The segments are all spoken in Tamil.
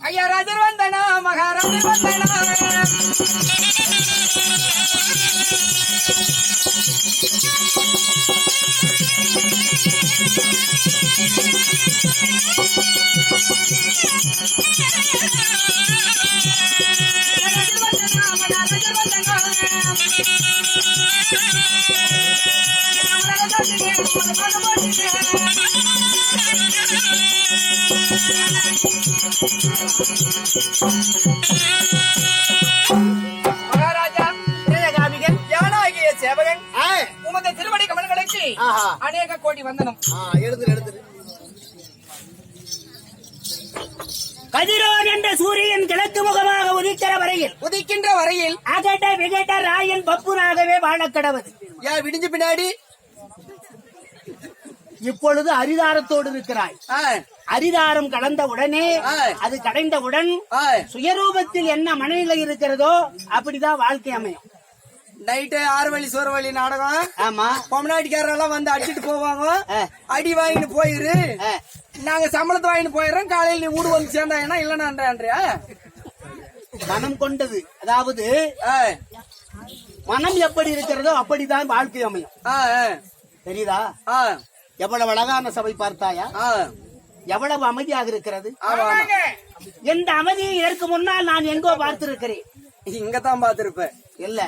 ஐயா ராஜர் வந்தனா மகாராஜர் வந்தனா மகாராஜா ஜெயகாமிகள் யானாகிய சேவகன் உமது திருவடி கமல்களுக்கு அநேக கோடி வந்தனம். எழுது கதிரோன் என்ற சூரியன் கிழக்கு முகமாக உதிக்கின்ற வரையில் அகட விகட ராயன் பப்புனாகவே வாழக்கடவது. ஏன் விடிஞ்ச பின்னாடி இப்பொழுது அரிதாரத்தோடு இருக்கிறாய். அரிதாரம் கலந்த உடனே அது கடைந்தவுடன் சுயரூபத்தில் என்ன மனநிலை இருக்கிறதோ அப்படிதான் வாழ்க்கை அமையும். நைட்டு 6 வழி சோறு வழி நாடகம். ஆமா, பொம்னாடிக்காரெல்லாம் வந்து அடிச்சுட்டு போவாங்க. அடி வாங்கிட்டு போயிரு, நாங்க சம்பளத்தை வாங்கிட்டு போயிடுறோம். காலையில் நீ வீடு வந்து சேர்ந்தாங்கன்னா இல்லைன்னா மனம் கொண்டது. அதாவது மனம் எப்படி இருக்கிறதோ அப்படிதான் வாழ்க்கை அமையும். தெரியுதா? எவ்வளவு அழகான சபை பார்த்தாயா? எவ்வளவு அமைதியாக இருக்கிறது. எந்த அமைதியை இதற்கு முன்னால் நான் எங்கோ பார்த்திருக்கிறேன். இங்கதான் பார்த்திருப்பேன். இல்ல,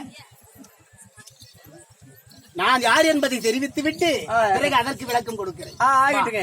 நான் யார் என்பதை தெரிவித்து விட்டு பிறகு அதற்கு விளக்கம் கொடுக்கிறேன். ஆகிட்டுங்க.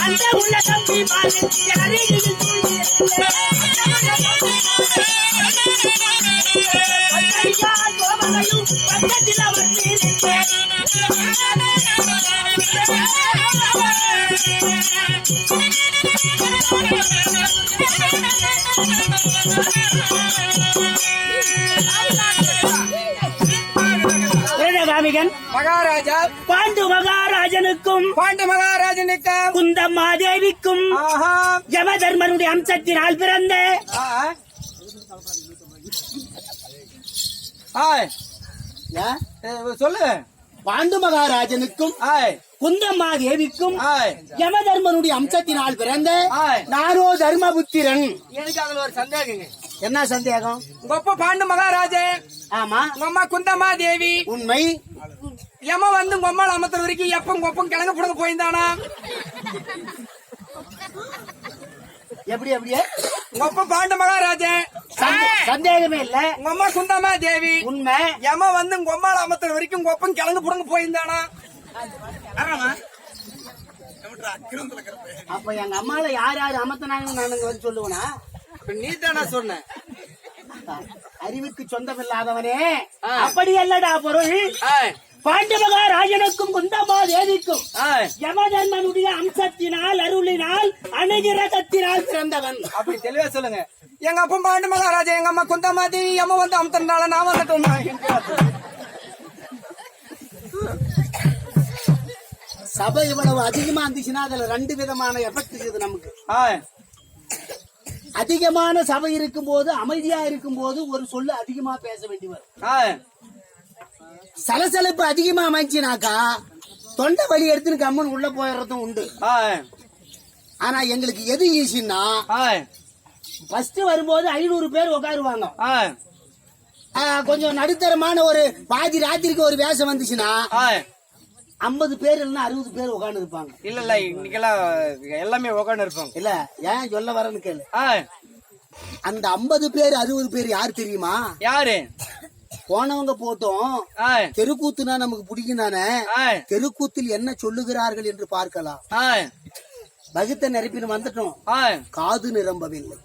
அந்த உள்ள தம்பி பக்கத்தில் அவர் காமிகன் மகாராஜா பாண்டு மகாராஜனுக்கும் குந்தம்மாதேவிக்கும் யமதர்மனுடைய அம்சத்தினால் பிறந்த சொல்லு. பாண்டு மகாராஜனுக்கும் குந்தம்மாதேவிக்கும் யமதர்மனுடைய அம்சத்தினால் பிறந்த நானோ தர்மபுத்திரன். எனக்கு அதுல ஒரு சந்தேகங்க. என்ன சந்தேகம்? உங்க அப்பா பாண்டு மகாராஜே. ஆமா. உங்க அம்மா குந்தம்மா தேவி. உண்மை. யம வந்து உங்க அம்மாள் அமர்த்துற வரைக்கும் எப்பம் கொப்பம் கிழங்கு புடங்க போயிருந்தானா? எப்படி அப்படியே? உங்க அப்பா பாண்டு மகாராஜே. சந்தேகமே இல்ல. உங்க அம்மா குந்தம்மா தேவி. உண்மை. யம வந்து உங்க அம்மாள் அமர்த்துற வரைக்கும் கொப்பம் கிழங்கு புடங்க போயிருந்தானா? அப்ப எங்க அம்மால யார் யார் அமர்த்தினாங்கன்னு நான் வந்து சொல்லுவேனா? நீ தானா சொன்ன? அறிவுக்கு சொந்தமில்லாதவனே. அப்படி அல்லடா பொருள். பாண்டு மகாராஜனுக்கும் குந்தம்மா தேவிக்கும் யமதர்மனுடைய அம்சத்தினால் அருளினால் அணுகிரகத்தினால் பிறந்தவன். அப்படி தெளிவா சொல்லுங்க. எங்க அப்பா பாண்டு மகாராஜா, எங்க அம்மா குந்தம்மா தேவி. யம வந்து அமர்த்தனால நான் வந்துட்டோம். சபை இவ்வளவு அதிகமா இருந்துச்சுன்னா அதுல 2 விதமான எஃபெக்ட் இருக்குது நமக்கு. அதிகமான சபை இருக்கும் போது, அமைதியா இருக்கும் போது ஒரு சொல்லு அதிகமா பேச வேண்டி வரும். சலசலப்பு அதிகமா அமைஞ்சினாக்கா தொண்டை வலி எடுத்துன்னு கம்மன் உள்ள போயிடுறதும் உண்டு. ஆனா எங்களுக்கு எது ஈஸின்னா, ஃபர்ஸ்ட் வரும்போது 500 பேர் உட்காருவாங்க. கொஞ்சம் நடுத்தரமான ஒரு பாதி ராத்திரிக்கு ஒரு வேஷம் வந்துச்சுன்னா 50 பேர் இல்லைன்னா 60 பேர் உட்காந்து இருப்பாங்க. இல்ல இன்னைக்கெல்லாம் எல்லாமே உட்காந்து இருப்பாங்க. இல்ல ஏன் சொல்ல வரேன்னு கேளு. அந்த 50 பேர் 60 பேர் யாரு தெரியுமா? யாரு? போனவங்க போட்டோம். தெருக்கூத்துனா நமக்கு பிடிக்கும் தானே. தெருக்கூத்தில் என்ன சொல்லுகிறார்கள் என்று பார்க்கலாம். வகுத்த நிரப்பின்னு வந்துட்டோம். காது நிரம்பவில்லை.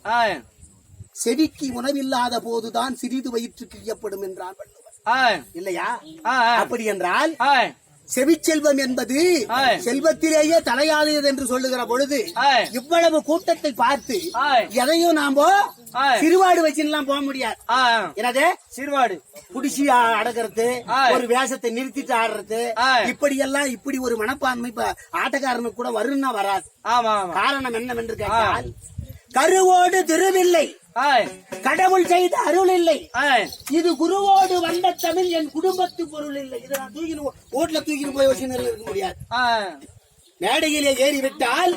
செடிக்கு உணவில்லாத போதுதான் சிறிது வயிற்றுக்கு இயப்படும் என்றான் வள்ளுவர். இல்லையா? அப்படி என்றால் செவிச்செல்வம் என்பது செல்வத்திலேயே தலையாதது என்று சொல்லுகிற பொழுது இவ்வளவு கூட்டத்தை பார்த்து எதையும் நாம சிறுவாடு வச்சுலாம் போக முடியாது. என்னது சிறுவாடு புடிச்சு அடக்கிறது, ஒரு வேஷத்தை நிறுத்திட்டு ஆடுறது, இப்படி எல்லாம் இப்படி ஒரு மனப்பான்மை இப்ப ஆட்டக்காரனுக்கு கூட வரும்னா வராது. காரணம் என்னவென்று கேட்டால், கருவோடு திருவில்லை, கடவுள் செய்த அருள் இல்லை, இது குருவோடு வந்த தமிழ் என் குடும்பத்து பொருள் இல்லை. இதை நான் தூக்கின்னு ஓட்டுல தூக்கின்னு போய் வச்சு இருக்க முடியாது. மேடையிலே ஏறிவிட்டால்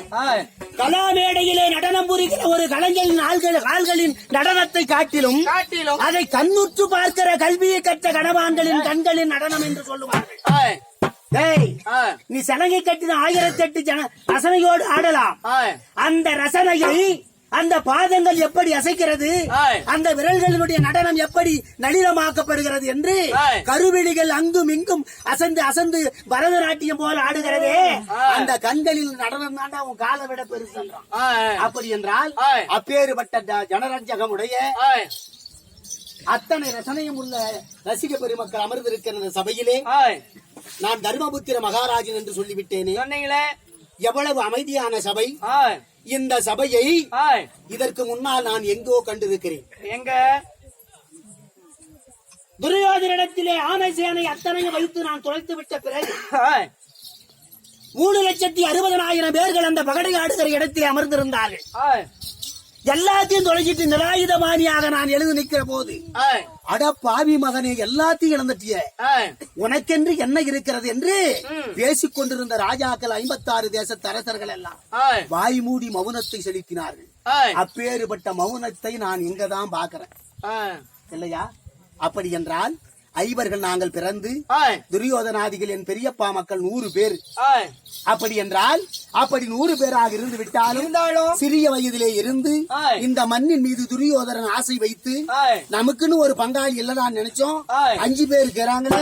கலா மேடையிலே நடனம் புரிகிற ஒரு கலைஞரின் கால்களின் நடனத்தை காட்டிலும் அதை கண்ணுற்று பார்க்கிற கல்வியை கற்ற கணவான்களின் கண்களின் நடனம் என்று சொல்லுவார்கள். நீ சலங்கை கட்டின 1008 ரசனையோடு ஆடலாம். அந்த ரசனையை அந்த பாதங்கள் எப்படி அசைக்கிறது, அந்த விரல்களினுடைய நடனம் எப்படி நளினமாக்கப்படுகிறது என்று கருவிழிகள் அங்கும் இங்கும் அசந்து அசந்து பரதநாட்டியம் போல ஆடுகிறதே, அந்த கண்களில் நடனம் தாண்டா உன் காலை விட பெருசு. அப்படி என்றால் அப்பேறுபட்ட ஜனரஞ்சகமுடைய அத்தனை ரசனையும் உள்ள ரசிக பெருமக்கள் அமர்ந்திருக்கிற சபையிலே நான் தர்மபுத்திர மகாராஜன் என்று சொல்லிவிட்டேனே. எவ்வளவு அமைதியான சபை இந்த சபையை. இதற்கு முன்னால் நான் எங்கோ கண்டிருக்கிறேன். எங்க? துரியோதனிடத்திலே ஆனை சேனை அத்தனையும் வைத்து நான் தொலைத்து விட்ட பிறகு 3,60,000 பேர்கள் அந்த பகடை ஆடுகிற இடத்திலே அமர்ந்திருந்தார்கள். எல்லாத்தையும் தொலைச்சிட்டு நிராயுதபாணியாக நான் எழுந்து நிற்கிற போது, அட பாவி மகனே, எல்லாத்தையும் இழந்துட்டிய, உனக்கென்று என்ன இருக்கிறது என்று பேசிக் கொண்டிருந்த ராஜாக்கள் 56 தேசத்து அரசர்கள் எல்லாம் வாய் மூடி மௌனத்தை செலுத்தினார்கள். அப்பேறுபட்ட மௌனத்தை நான் இங்கதான் பாக்குறேன். இல்லையா? அப்படி என்றால் ஐவர்கள் நாங்கள் பிறந்து துரியோதனாதிகள் என் பெரியப்பா மக்கள் 100 பேர். அப்படி என்றால் அப்படி 100 பேராக இருந்து விட்டாலும் சிறிய வயதிலே இருந்து இந்த மண்ணின் மீது துரியோதரன் ஆசை வைத்து நமக்குன்னு ஒரு பங்காளி இல்லதான் நினைச்சோம். 5 பேர் இருக்கிறாங்களே,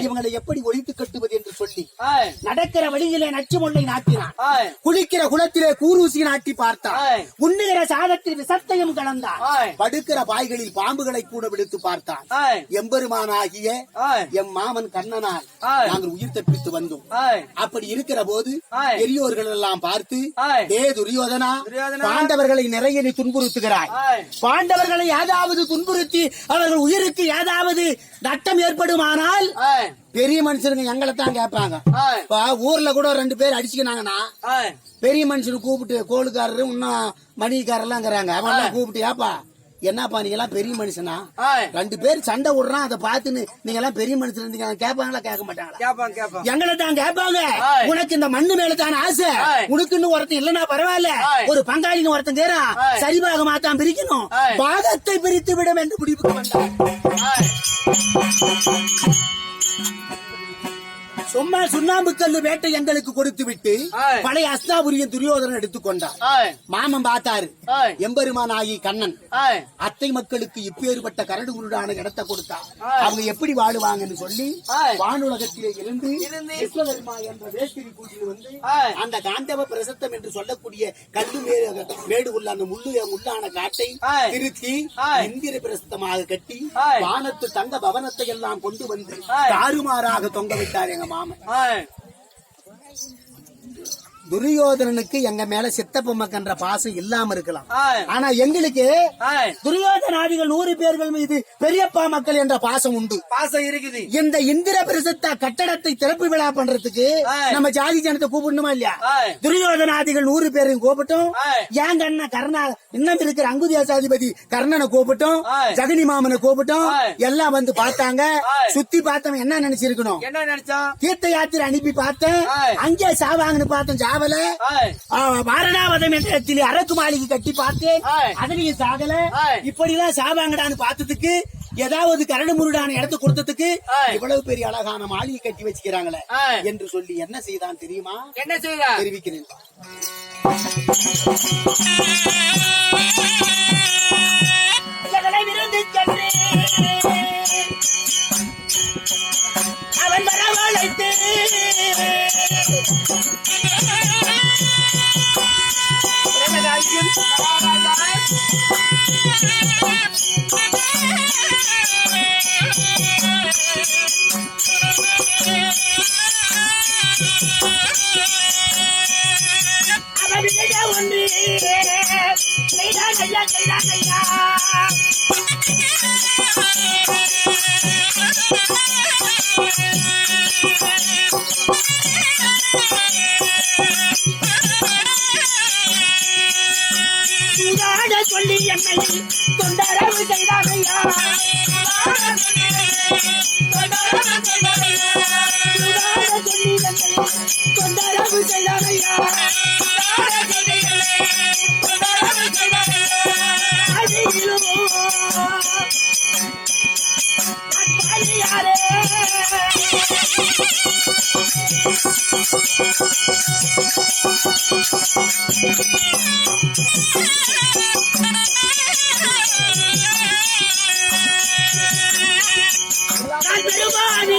இவங்களை எப்படி ஒழித்து கட்டுவது என்று சொல்லி நடக்கிற வழியிலே நச்சு முல்லை நாட்டினான். குளிக்கிற குளத்திலே கூரூசி நாட்டி பார்த்தான். உண்ணுகிற சாதத்தில் விசத்தையும் கலந்தான். படுக்கிற பாய்களில் பாம்புகளை கூட விடுத்து பார்த்தான். எம்பெருமானாகிய எம் மாமன் கண்ணனால் நாங்கள் உயிர் தப்பித்து வந்தோம். அப்படி இருக்கிற போது பெரியோர்கள் வீரர்கள் எல்லாம் பார்த்து ஆய். ஏ துரியோதனா, துரியோதனா. பாண்டவர்களை நிறைய நீ துன்புறுத்துகிறாய். ஆய். பாண்டவர்களை ஏதாவது துன்புறுத்தி அவர்கள் உயிருக்கு ஏதாவது நட்டம் ஏற்படுமானால் ஆய். பெரிய மனுஷனுங்க எங்களை தான் கேட்பாங்க. ஆய். இப்ப ஊர்ல கூட 2 பேர் அடிச்சுக்கினாங்கன்னா ஆய். பெரிய மனுஷனு கூப்பிட்டு கோளுக்காரரு இன்னும் மணிக்காரெல்லாம் அவங்க கூப்பிட்டு ஏப்பா என்னப்பா நீங்க எல்லாம் பெரிய மனுஷனா, ஆய். 2 பேர் சண்டை விடுறான் அதை பார்த்துன்னு நீங்க எல்லாம் பெரிய மனுஷன் இருந்தீங்க கேட்பாங்களா கேட்க மாட்டாங்களா? கேப்பான் கேப்பான். எங்களை தான் கேட்பாங்க. ஆய். உனக்கு இந்த மண்ணு மேல தான் ஆசை, ஆய். உனக்குன்னு ஒருத்தன் இல்லன்னா பரவாயில்ல, ஆய். ஒரு பங்காளின்னு ஒருத்தன் கேறான், ஆய். சரிபாக மாத்தான் பிரிக்கணும், ஆய். பாகத்தை பிரித்து விடும் என்று முடிவுக்கு வந்தார். ஆய். சும்மா சுண்ணாம்பு கல்லு வேட்டை எங்களுக்கு கொடுத்து விட்டு ஆய். பழைய அஸ்தாபுரியின் துரியோதனன் எடுத்துக்கொண்டார். ஆய். மாமன் பார்த்தாரு, ஆய். எம்பெருமான் ஆகி கண்ணன் ஆய். அத்தை மக்களுக்கு இப்பேற்பட்ட கரடு குருடான இடத்தை கொடுத்தா ஆய். அவங்க எப்படி வாழுவாங்கன்னு சொல்லி ஆய். வானுலகத்திலே இருந்து இருந்து விஸ்வகர்மா என்ற வேஷ்டிரி கூட்டில் வந்து ஆய். அந்த காண்டவ பிரசத்தம் என்று சொல்லக்கூடிய கல்லு மேடு உள்ள அந்த முள்ளான காட்டை ஆய். திருத்தி ஆய். இந்திர பிரசத்தமாக கட்டி ஆய். வானத்து தங்க பவனத்தை எல்லாம் கொண்டு வந்து ஆய். தாறுமாறாக தொங்க விட்டார் எங்க மாமன். ஆய். துரியோதனனுக்கு எங்க மேல சித்தப்பம்மக்கன்ற பாசம் இல்லாம இருக்கலாம், ஆய். ஆனா எங்களுக்கு ஆய். துரியோதனாதிகள் 100 பேர்கள் மீது பெரியப்பா மக்கள் என்ற பாசம் உண்டு. பாசம் இருக்குது. இந்த இந்திர பிரசத்த கட்டடத்தை திறப்பு விழா பண்றதுக்கு ஆய். நம்ம ஜாதி ஜனத்தை கூப்பிடணுமா இல்லையா? ஆய். துரியோதனாதிகள் 100 பேரையும் கூப்பிட்டோம். ஆய். ஏங்க அண்ணன் கர்ணா இன்னும் இருக்கிற அங்குதியாசாதிபதி கர்ணனை கூப்பிட்டோம், ஆய். ஜெகனி மாமனை கூப்பிட்டோம். ஆய். எல்லாம் வந்து பார்த்தாங்க. ஆய். சுத்தி பார்த்தவன் என்ன நினைச்சிருக்கணும்? என்ன நினைச்சான்? தீர்த்த யாத்திரை அனுப்பி பார்த்தேன், ஆய். அங்கே சாவாங்கன்னு பார்த்தேன், சாவல. ஆய். வாரணாவதம் என்ற இடத்திலே அரக்கு மாளிகை கட்டி பார்த்தேன், ஆய். அதுலயும் சாகல. ஆய். இப்படி எல்லாம் சாவாங்கடான்னு பார்த்ததுக்கு ஏதாவது கரடு முருடான இடத்தை கொடுத்ததுக்கு ஆய். இவ்வளவு பெரிய அழகான மாளிகை கட்டி வச்சுக்கிறாங்களே ஆய். என்று சொல்லி என்ன செய்தான் தெரியுமா? என்ன செய்யறா? தெரிவிக்கிறேன். அவன் வரவழைத்து ஒன்று சொல்லி என்னை தொண்டரவு செய்தாரையா, சொல்லி என்னை தொண்டரவு செய்தாரையா, யாரே பெருமானி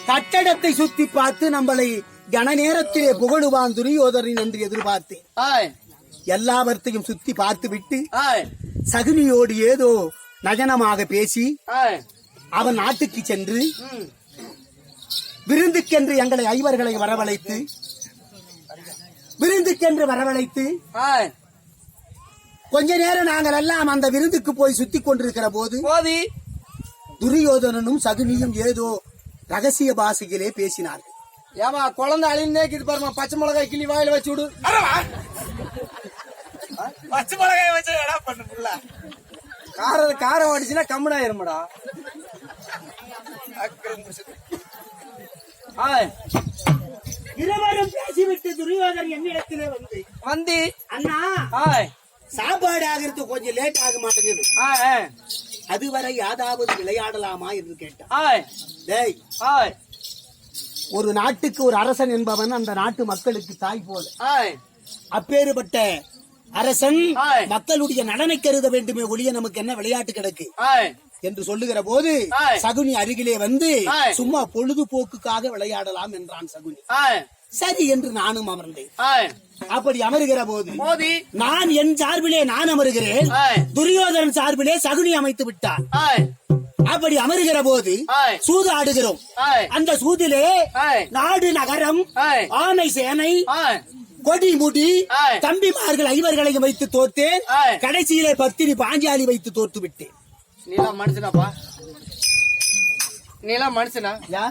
கட்டடத்தை சுத்தி பார்த்து நம்மளை கன நேரத்திலே புகழுவான் துரியோதனன் என்று எதிர்பார்த்தேன். ஆய். எல்லாவற்றையும் சுத்தி பார்த்து விட்டு ஆய். சகுனியோடு ஏதோ நயனமாக பேசி ஆய். அவன் நாட்டுக்கு சென்று ம். விருந்துக்கென்று எங்களை ஐவர்களை வரவழைத்து ஆய். கொஞ்ச நேரம் நாங்கள் எல்லாம் அந்த விருந்துக்கு போய் சுத்தி கொண்டிருக்கிற போது போதி துரியோதனனும் சகுனியும் ஏதோ ரகசிய பாஷையிலே பேசினார்கள். ஏமா குழந்தை அழின்னு இது பாருமா, பச்சை மிளகாய் கிள்ளி வாயில வச்சு விடு. பச்சை மிளகாய் வச்சு என்ன பண்ண காரம் அடிச்சுன்னா கம்முனாயிருமாடா. இருவரும் பேசிவிட்டு துரியோதனன் என்னிடத்திலே வந்து அண்ணா ஆய். சாப்பாடு ஆகிறது கொஞ்சம் லேட் ஆக மாட்டேங்குது, அதுவரை யாதாவது விளையாடலாமா என்று கேட்டான். ஆய் டேய், ஆய் ஒரு நாட்டுக்கு ஒரு அரசன் என்பவன் அந்த நாட்டு மக்களுக்கு தாய் போல. ஆய் அப்பேறுபட்ட அரசன் ஆய். மக்களுடைய நலனை கருத வேண்டுமே ஒழிய நமக்கு என்ன விளையாட்டு கிடக்கு ஆய் என்று சொல்லுகிற போது ஆய். சகுனி அருகிலே வந்து ஆய். சும்மா பொழுதுபோக்குக்காக விளையாடலாம் என்றான் சகுனி. ஆய் சரி என்று நானும் அமர்ந்தேன். ஆய் அப்படி அமருகிற போது மோதி நான் என் சார்பிலே நான் அமருகிறேன், ஆய் துரியோதனன் சார்பிலே சகுனி அமைத்து விட்டான். ஆய் அப்படி அமருகிற போது ஆய் சூது ஆடுகிறோம். ஆய் அந்த சூதிலே ஆய் நாடு நகரம் ஆய் ஆனை சேனை ஆய் கொடி முடி ஆய். தம்பிமார்கள் ஐவர்களையும் வைத்து தோற்றேன். ஆய். கடைசியிலே பத்தினி பாஞ்சாலி வைத்து தோற்று விட்டேன். நீலாம் மனுஷனாப்பா, நீலாம் மனுஷனா? யா?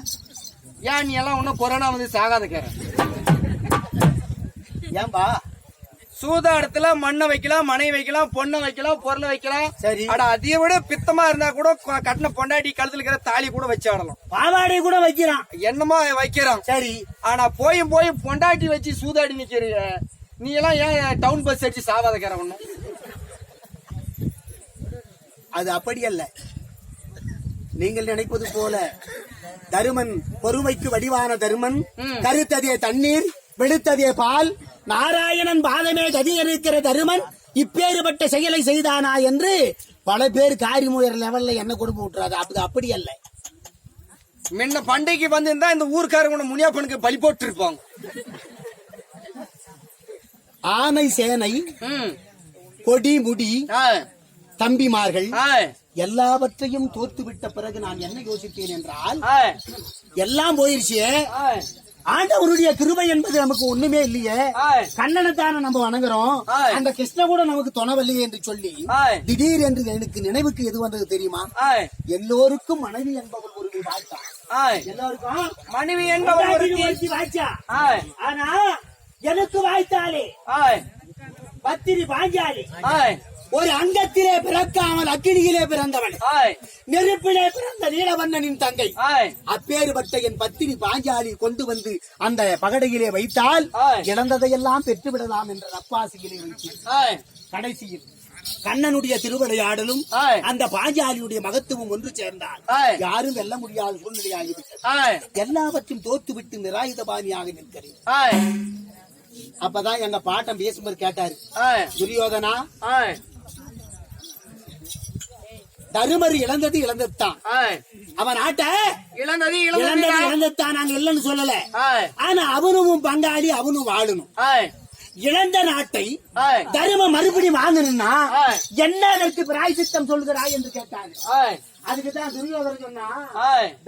ஏன் நீ எல்லாம் இன்னும் கொரோனா வந்து சாகாத கேற? ஏன்பா? சூதாடத்துல மண்ணை வைக்கலாம், மனை வைக்கலாம், பொண்ணை வைக்கலாம், பொருளை வைக்கலாம். சரி. அட அதை விட பித்தமா இருந்தா கூட கட்டின பொண்டாட்டி கழுத்துல இருக்கிற தாலி கூட வச்சு ஆடலாம், பாவாடை கூட வைக்கிறான், என்னமோ வைக்கிறான். சரி. ஆனா போய் பொண்டாட்டி வச்சு சூதாடி நிக்கிற நீ எல்லாம் ஏன் டவுன் பஸ் அடிச்சு சாவாத கேற? ஒண்ணும் அது அப்படி அல்ல. நீங்கள் நினைப்பது போல தருமன் பொறுமைக்கு வடிவான தருமன், கருத்ததே தண்ணீர் வெளுத்ததே பால், நாராயணன் பாதமே கதி இருக்கிற தருமன் இப்பேறுபட்ட செயலை செய்தானா என்று பல பேர் காரிமுயர் லெவல்ல என்ன கொடுப்பு விட்டுறாது. அப்படி அல்ல. முன்ன பண்டைக்கு வந்திருந்தா இந்த ஊருக்காரங்க முனியாப்பனுக்கு பலி போட்டு இருப்பாங்க. ஆனை சேனை கொடி முடி தம்பிமார்கள் எல்லாவற்றையும் தோற்றுவிட்ட பிறகு நான் என்ன யோசித்தேன் என்றால், எல்லாம் போயிருச்சு, ஆண்டவருடைய கிருபை என்பது நமக்கு ஒண்ணுமே இல்லையே, கண்ணனைத்தான நம்ம வணங்குறோம், அந்த கிருஷ்ண கூட நமக்கு துணவல்லையே என்று சொல்லி திடீர் என்று எனக்கு நினைவுக்கு எது வந்தது தெரியுமா? எல்லோருக்கும் மனைவி என்பவள் ஒரு வாய்த்தான், எல்லோருக்கும் மனைவி என்பவள் வாய்ச்சா, ஆனா எனக்கு வாய்த்தாலே பத்திரி பாஞ்சாலி ஒரு அங்கத்திலே பிறக்காமல் அக்கினியிலே பிறந்தவன், நெருப்பிலே பிறந்த நீலவண்ணனின் தங்கை. அப்பேறுபட்ட என் பத்தினி பாஞ்சாலி கொண்டு வந்து அந்த பகடையிலே வைத்தால் இழந்ததையெல்லாம் பெற்றுவிடலாம் என்ற அப்பாசியிலே வைத்து கடைசியில் கண்ணனுடைய திருவிளையாடலும் அந்த பாஞ்சாலியுடைய மகத்துவம் ஒன்று சேர்ந்தால் யாரும் வெல்ல முடியாத சூழ்நிலையாகிவிட்டது. எல்லாவற்றையும் தோற்றுவிட்டு நிராயுதபாணியாக நிற்கிறேன். அப்பதான் எங்க பாட்டம் பேசும்போது கேட்டாரு, துரியோதனா, தருமர் இழந்தது இழந்ததுதான், அவன் ஆட்ட இழந்தது இழந்ததுதான், நாங்க இல்லன்னு சொல்லல. ஆனா அவனும் பங்காளி, அவனும் வாழணும். இழந்த நாட்டை தரும மறுபடியும் வாங்கணும்னா என்ன அதற்கு பிராயசித்தம் சொல்கிறாய் என்று கேட்டாங்க. அதுக்குதான் துரியோதனன் சொன்னா,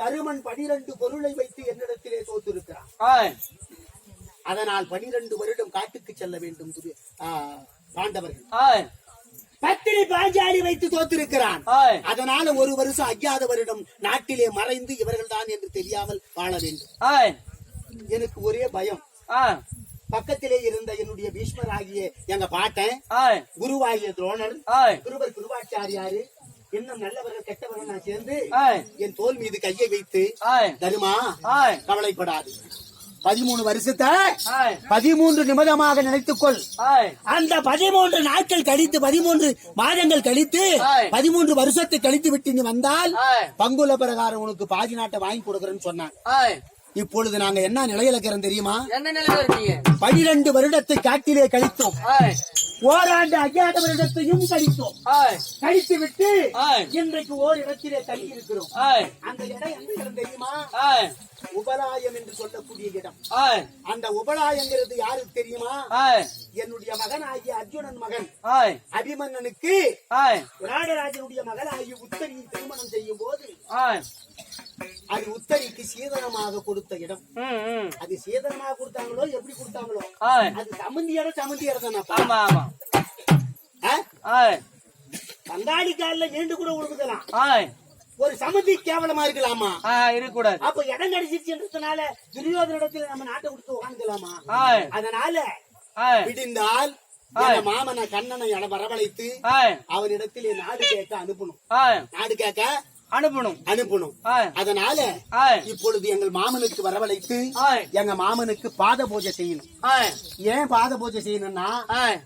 தருமன் 12 பொருளை வைத்து என்னிடத்திலே தோற்றிருக்கிறான், அதனால் 12 வருடம் காட்டுக்கு செல்ல வேண்டும் பாண்டவர்கள். பத்தினி பாஞ்சாலி வைத்து தோத்திருக்கிறான், அதனால 1 வருஷம் 5வது வருடம் நாட்டிலே மறைந்து இவர்கள் தான் என்று தெரியாமல் வாழ வேண்டும். எனக்கு ஒரே பயம், பக்கத்திலே இருந்த என்னுடைய பீஷ்மர் ஆகிய எங்க பாட்டன், குருவாகிய துரோணர், குருவர் குருவாச்சாரியாரு, இன்னும் நல்லவர்கள் கெட்டவர்கள் நான் சேர்ந்து என் தோல் மீது கையை வைத்து, தருமா கவலைப்படாது, 13 வருஷத்தை 13 நிமிடமாக நினைத்துக்கொள், அந்த 13 நாட்கள் கழித்து 13 மாதங்கள் கழித்து 13 வருஷத்தை கழித்து விட்டு நீ வந்தால் பங்குல பிரகாரம் உனக்கு பாதி நாட்டை வாங்கி கொடுக்கறேன்னு சொன்னாங்க. இப்பொழுது நாங்க என்ன நிலையில இருக்கிறோம் தெரியுமா? 12 வருடத்தை காட்டிலே கழித்தோம், ஓராண்டு 5வது வருடத்தையும் கழித்தோம், கழித்து விட்டு இன்றைக்கு ஓரிடத்திலே தங்கி இருக்கிறோம். அந்த இடம் எந்த இடம் தெரியுமா? உபலாயம் என்று சொல்லக்கூடிய இடம். அந்த உபலாயங்கிறது யாருக்கு தெரியுமா? என்னுடைய மகன் ஆகிய அர்ஜுனன் மகன் அபிமன்னனுக்கு விராடராஜனுடைய மகன் ஆகிய உத்தரியை திருமணம் செய்யும் போது அது உத்தரிக்கு சீதனமாக கொடுத்த இடம். அது சீதனமாக கொடுத்தாங்களோ எப்படி கொடுத்தாங்களோ, அது சமந்தி இடம் பங்காளி காலில நீண்டு கூட கொடுக்கலாம், ஒரு சமந்தி கேவலமா இருக்கலாமா? இருக்கக்கூடாது. அப்ப இடம் கிடைச்சிருச்சுன்றதுனால துரியோதனிடத்தில் நம்ம நாட்டை கொடுத்து உட்காந்துக்கலாமா? அதனால விடிந்தால் மாமன கண்ணனை வரவழைத்து அவனிடத்திலே நாடு கேட்க அனுப்பணும். நாடு கேட்க அனுப்பணும். அதனால இப்பொழுது எங்கள் மாமனுக்கு வரவழைத்து எங்க மாமனுக்கு பாத பூஜை செய்யணும். ஏன் பாத பூஜை செய்யணும்னா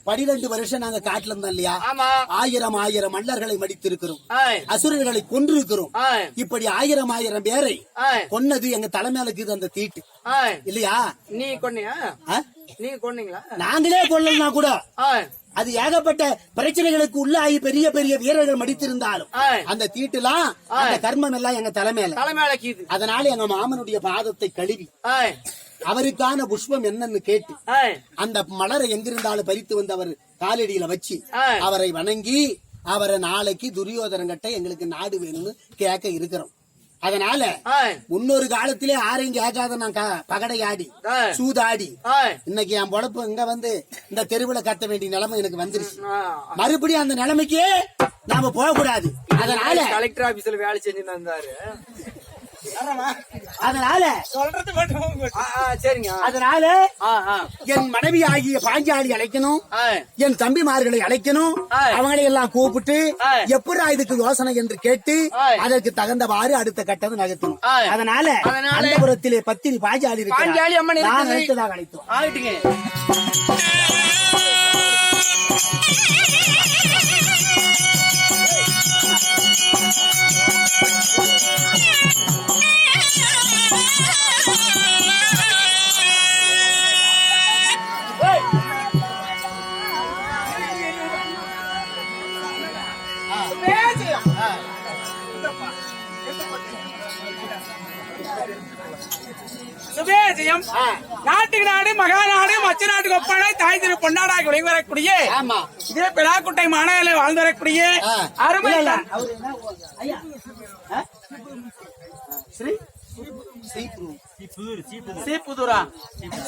12 வருஷம் நாங்க காட்டுல இருந்தோம் இல்லையா, 1000 மல்லர்களை மடித்திருக்கிறோம், அசுரர்களை கொன்றிருக்கிறோம். இப்படி 1000 பேரை கொன்னது எங்க தலைமையிலுக்கு அந்த தீட்டு இல்லையா? நீ கொன்னியா? நீங்க கொன்னீங்களா? நாங்களே கொல்லனா கூட அது ஏகப்பட்ட பிரச்சனைகளுக்கு உள்ளாகி பெரிய பெரிய வீரர்கள் மடித்திருந்தாலும் அந்த தீட்டுலாம் அந்த கர்மம் எல்லாம் எங்க தலைமையில. அதனால எங்க மாமனுடைய பாதத்தை கழுவி அவருக்கான புஷ்பம் என்னன்னு கேட்டு அந்த மலரை எங்கிருந்தாலும் பறித்து வந்து அவர் காலடியில வச்சு அவரை வணங்கி அவரை நாளைக்கு துரியோதனங்கிட்ட எங்களுக்கு நாடு வேணும்னு கேட்க இருக்கிறோம். அதனால முன்னொரு காலத்திலே யாரையும் கேட்காத நான் பகடை ஆடி சூதாடி இன்னைக்கு என் பொழப்பு இங்க வந்து இந்த தெருவுல கட்ட வேண்டிய நிலைமை எனக்கு வந்துருச்சு. மறுபடியும் அந்த நிலைமைக்கு நாம போக கூடாது. அதனால கலெக்டர் ஆபீஸ்ல வேலை செஞ்சு வந்தாரு. அதனால சொல்றது சரிங்க. அதனால என் மனைவி ஆகிய பாஞ்சாலி அழைக்கணும், என் தம்பிமார்களை அழைக்கணும், அவங்களை எல்லாம் கூப்பிட்டு எப்படா இதுக்கு யோசனை என்று கேட்டு அதற்கு தகுந்தவாறு அடுத்த கட்டத்தை நகர்த்தணும். அதனால அந்தபுரத்திலே பத்தினி பாஞ்சாலி பாஞ்சாலி அம்மன் அழைத்ததாக அழைத்தோம். சுபேஜயம் நாட்டுக்கு நாடு மகாநாடு மச்ச நாட்டுக்கு ஒப்பான தாய் திரு பொன்னாடாக விளைவரக்கூடிய இதே பிளாக்குட்டை மாநகரில் வாழ்ந்து வரக்கூடிய அருமை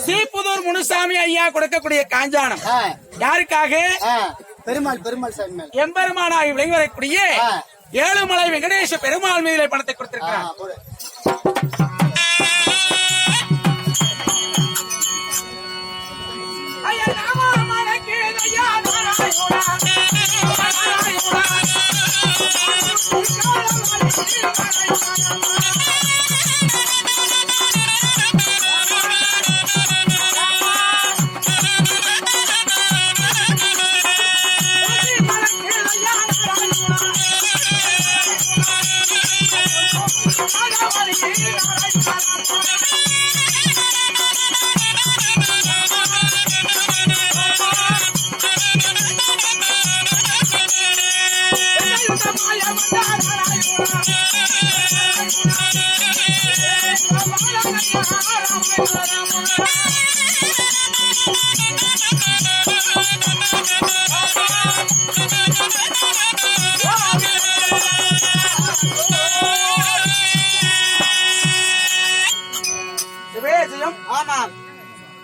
ஸ்ரீபுதூர் முனுசாமி ஐயா கொடுக்கக்கூடிய காஞ்சானம் யாருக்காக? பெருமாள் சாமி மேல எம்பெருமானாகி விளைவரக்கூடிய ஏழுமலை வெங்கடேச பெருமாள் மீதிலே பணத்தை கொடுத்திருக்கிறார்.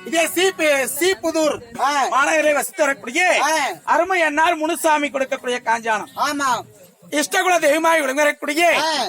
இதே ஸ்ரீபுதூர் மாநகரில் வசித்து வரக்கூடிய அருமை அன்னார் முனுசாமி கொடுக்கக்கூடிய காஞ்சானம் இஷ்டகுல தெய்வமாய் விளங்கக்கூடிய